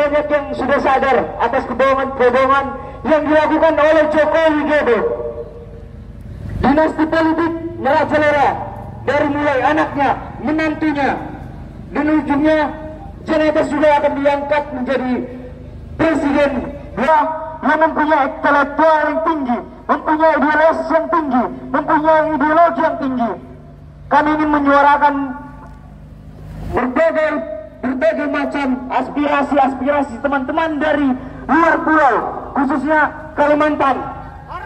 banyak yang sudah sadar atas kebohongan-kebohongan yang dilakukan oleh Jokowi Widodo. Dinasti politik merajalela dari mulai anaknya, menantunya, dan ujungnya Janetes juga akan diangkat menjadi presiden yang mempunyai intelektual yang tinggi, mempunyai ideologi yang tinggi, mempunyai ideologi yang tinggi. Kami ingin menyuarakan berbagai macam aspirasi teman-teman dari luar pulau, khususnya Kalimantan.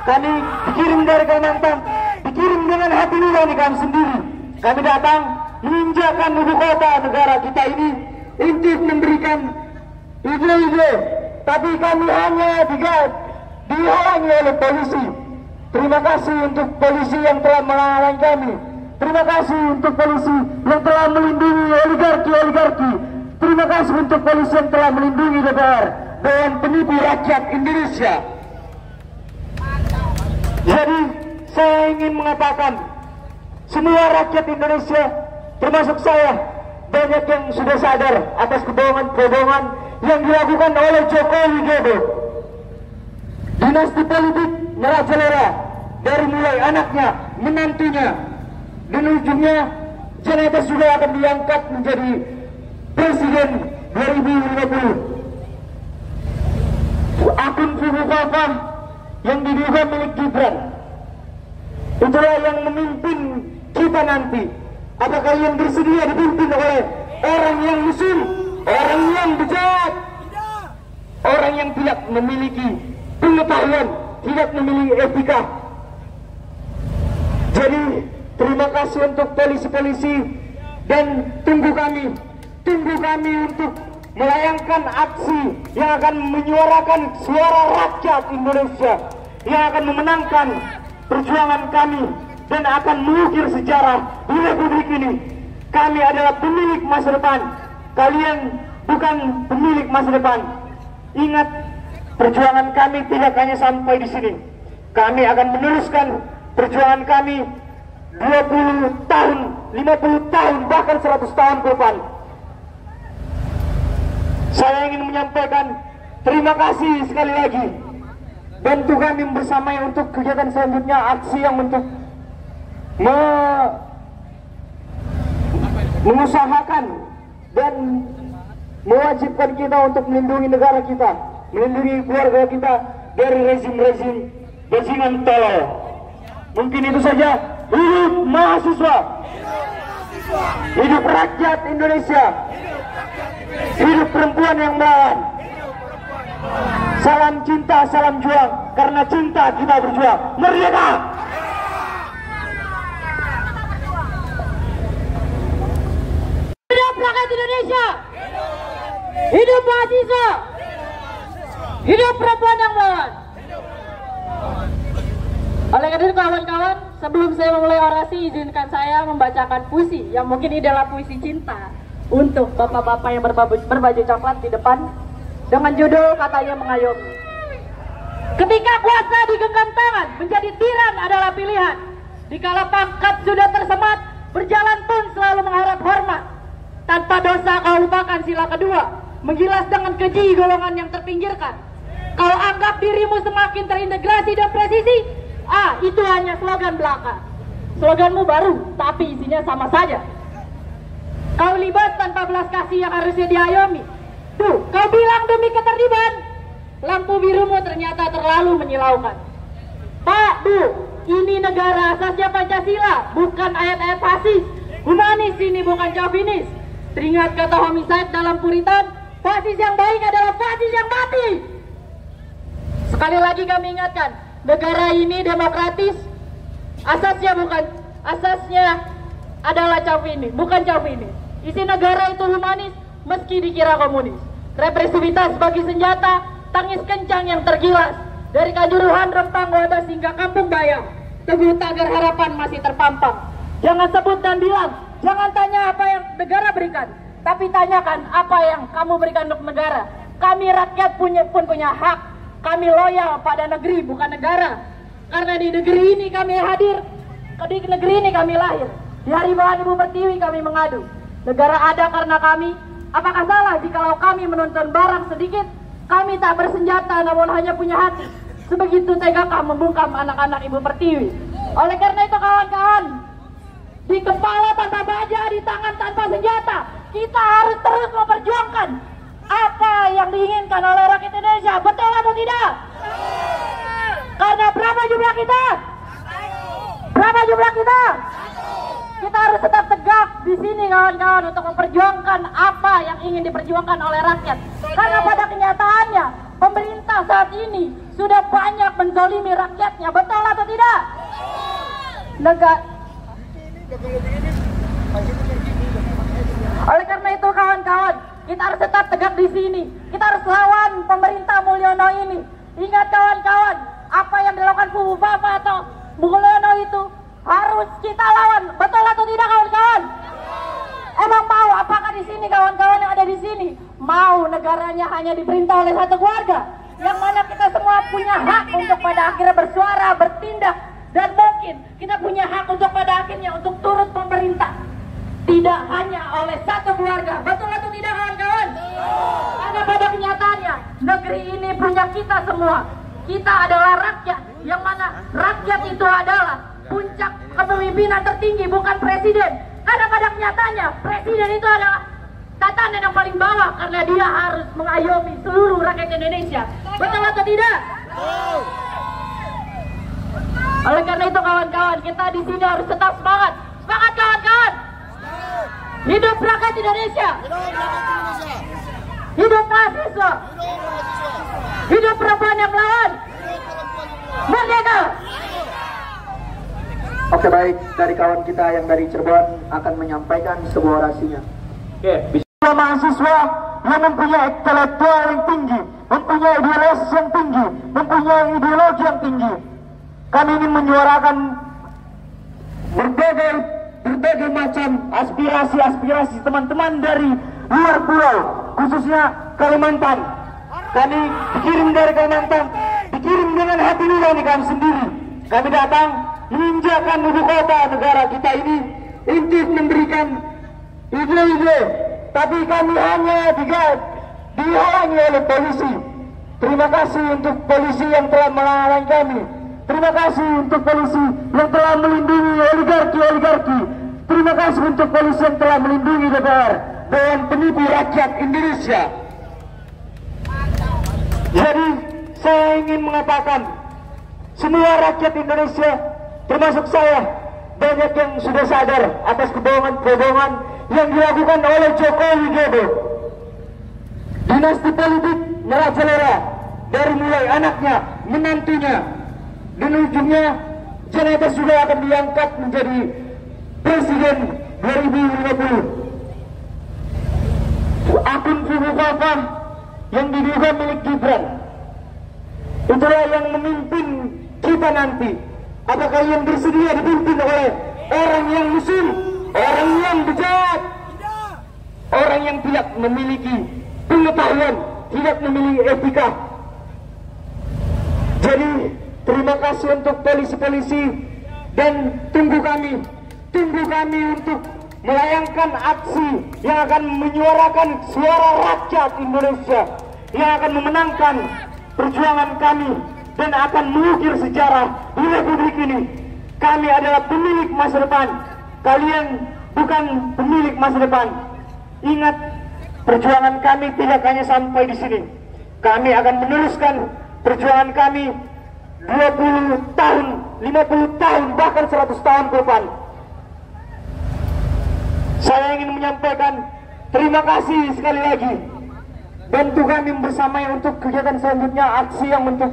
Kami dikirim dari Kalimantan, dikirim dengan hati nurani kami sendiri. Kami datang menginjakkan ibu kota negara kita ini untuk memberikan ide-ide, tapi kami hanya dihalangi oleh polisi. Terima kasih untuk polisi yang telah menghalangi kami. Terima kasih untuk polisi yang telah melindungi oligarki. Terima kasih untuk polisi yang telah melindungi DPR dan penipu rakyat Indonesia. Jadi saya ingin mengatakan, semua rakyat Indonesia, termasuk saya, banyak yang sudah sadar atas kebohongan-kebohongan yang dilakukan oleh Jokowi Widodo. Dinasti politik merajalela dari mulai anaknya, menantunya, dan ujungnya Janetes juga akan diangkat menjadi presiden 2050. Akun Fubukafa yang diduga milik Gibran, itulah yang memimpin kita nanti. Apa kalian bersedia dipimpin oleh orang yang musuh, orang yang bejat, orang yang tidak memiliki pengetahuan, tidak memiliki etika? Jadi terima kasih untuk polisi-polisi, dan tunggu kami untuk melayangkan aksi yang akan menyuarakan suara rakyat Indonesia, yang akan memenangkan perjuangan kami dan akan mengukir sejarah di Republik ini. Kami adalah pemilik masa depan, kalian bukan pemilik masa depan. Ingat, perjuangan kami tidak hanya sampai di sini. Kami akan meneruskan perjuangan kami 20 tahun, 50 tahun, bahkan 100 tahun ke depan. Saya ingin menyampaikan terima kasih sekali lagi. Bantu kami bersama untuk kegiatan selanjutnya, aksi yang untuk mengusahakan dan mewajibkan kita untuk melindungi negara kita, melindungi keluarga kita dari rezim-rezim bajingan tolol. Mungkin itu saja. Hidup mahasiswa, hidup rakyat Indonesia, hidup perempuan yang melawan. Salam cinta, salam juang, karena cinta kita berjuang. Merdeka! Hidup rakyat Indonesia, hidup mahasiswa, hidup perempuan yang melawan. Oleh karena itu kawan-kawan, sebelum saya memulai orasi, izinkan saya membacakan puisi yang mungkin ini adalah puisi cinta untuk bapak-bapak yang berbaju coklat di depan, dengan judul Katanya Mengayomi. Ketika kuasa digenggam tangan, menjadi tiran adalah pilihan. Dikala pangkat sudah tersemat, berjalan pun selalu mengharap hormat. Tanpa dosa kau lupakan sila kedua, menggilas dengan keji golongan yang terpinggirkan. Kau anggap dirimu semakin terintegrasi dan presisi. Itu hanya slogan belaka. Sloganmu baru, tapi isinya sama saja. Kau libat tanpa belas kasih yang harusnya diayomi. Tuh, kau bilang demi ketertiban. Lampu birumu ternyata terlalu menyilaukan. Pak, Bu, ini negara asasnya Pancasila, bukan ayat-ayat fasis. Humanis ini bukan chauvinis. Teringat kata homicide dalam Puritan, fasis yang baik adalah fasis yang mati. Sekali lagi kami ingatkan, negara ini demokratis, asasnya adalah chauvinis, bukan chauvinis. Isi negara itu humanis, meski dikira komunis. Represivitas bagi senjata, tangis kencang yang tergilas. Dari Kanjuruhan, Rempang, Wadas hingga Kampung Bayam, Teguh Tagar Harapan masih terpampang. Jangan sebut dan bilang, jangan tanya apa yang negara berikan, tapi tanyakan apa yang kamu berikan untuk negara. Kami rakyat pun punya hak. Kami loyal pada negeri, bukan negara. Karena di negeri ini kami hadir, di negeri ini kami lahir. Di hari Ibu Pertiwi kami mengadu. Negara ada karena kami, Apakah salah jikalau kami menuntun barang sedikit? Kami tak bersenjata namun hanya punya hati. Sebegitu tegakah membungkam anak-anak Ibu Pertiwi. Oleh karena itu kawan-kawan, di kepala tanpa baja, di tangan tanpa senjata, kita harus terus memperjuangkan apa yang diinginkan oleh rakyat Indonesia. Betul atau tidak? Karena berapa jumlah kita? Berapa jumlah kita? Kita harus tetap tegak di sini kawan-kawan untuk memperjuangkan apa yang ingin diperjuangkan oleh rakyat. Karena pada kenyataannya pemerintah saat ini sudah banyak menzalimi rakyatnya. Betul atau tidak? Oleh karena itu kawan-kawan, kita harus tetap tegak di sini. Kita harus lawan pemerintah Mulyono ini. Ingat kawan-kawan, apa yang dilakukan Kubu Bapak atau Mulyono itu harus kita lawan. Betul atau tidak kawan-kawan? Emang mau apakah di sini kawan-kawan yang ada di sini mau negaranya hanya diperintah oleh satu keluarga? Yang mana kita semua punya hak untuk pada akhirnya bersuara, bertindak, dan mungkin kita punya hak untuk pada akhirnya untuk turut pemerintah. Tidak hanya oleh satu keluarga. Betul atau tidak kawan-kawan? Karena pada kenyataannya negeri ini punya kita semua. Kita adalah rakyat, yang mana rakyat itu adalah puncak kepemimpinan tertinggi, bukan presiden. Karena pada kenyataannya presiden itu adalah tatanan yang paling bawah, karena dia harus mengayomi seluruh rakyat Indonesia. Betul atau tidak? Oleh karena itu kawan-kawan, kita di sini harus tetap semangat. Semangat kawan-kawan! Hidup rakyat Indonesia! Hidup mahasiswa! Hidup perempuan yang melawan! Merdeka! Oke, baik, dari kawan kita yang dari Cirebon akan menyampaikan sebuah orasinya. Oke, bisa mahasiswa yang mempunyai intelektual yang tinggi, mempunyai ideologi yang tinggi, mempunyai ideologi yang tinggi. Kami ingin menyuarakan berbagai macam aspirasi teman-teman dari luar pulau, khususnya Kalimantan. Kami dikirim dari Kalimantan, dikirim dengan hati nurani kami sendiri. Kami datang menginjakan ibu kota negara kita ini untuk memberikan ide-ide, tapi kami hanya dihalangi oleh polisi. Terima kasih untuk polisi yang telah menghalangi kami. Terima kasih untuk polisi yang telah melindungi oligarki. Terima kasih untuk polisi yang telah melindungi DPR dan penipu rakyat Indonesia. Jadi saya ingin mengatakan, semua rakyat Indonesia termasuk saya, banyak yang sudah sadar atas kebohongan-kebohongan yang dilakukan oleh Jokowi Widodo. Dinasti politik merajalela dari mulai anaknya, menantunya, dan ujungnya Jakarta sudah akan diangkat menjadi presiden 2050. Akun Kubu Bapak yang diduga milik Gibran, itulah yang memimpin kita nanti. Apakah yang bersedia dipimpin oleh orang yang musuh, orang yang bejat, orang yang tidak memiliki pengetahuan, tidak memiliki etika? Jadi terima kasih untuk polisi-polisi, dan tunggu kami untuk melayangkan aksi yang akan menyuarakan suara rakyat Indonesia, yang akan memenangkan perjuangan kami dan akan mengukir sejarah di Republik ini. Kami adalah pemilik masa depan, kalian bukan pemilik masa depan. Ingat, perjuangan kami tidak hanya sampai di sini. Kami akan meneruskan perjuangan kami 20 tahun, 50 tahun, bahkan 100 tahun ke depan. Saya ingin menyampaikan terima kasih sekali lagi. Bantu kami bersama untuk kegiatan selanjutnya, aksi yang untuk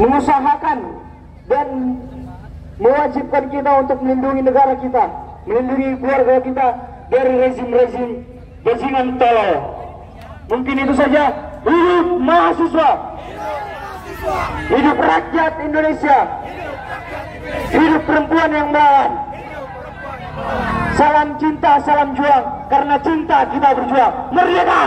mengusahakan dan mewajibkan kita untuk melindungi negara kita, melindungi keluarga kita dari rezim-rezim bajingan tolol. Mungkin itu saja. Hidup mahasiswa, hidup rakyat Indonesia, hidup perempuan yang melawan. Salam cinta, salam juang, karena cinta kita berjuang. Merdeka!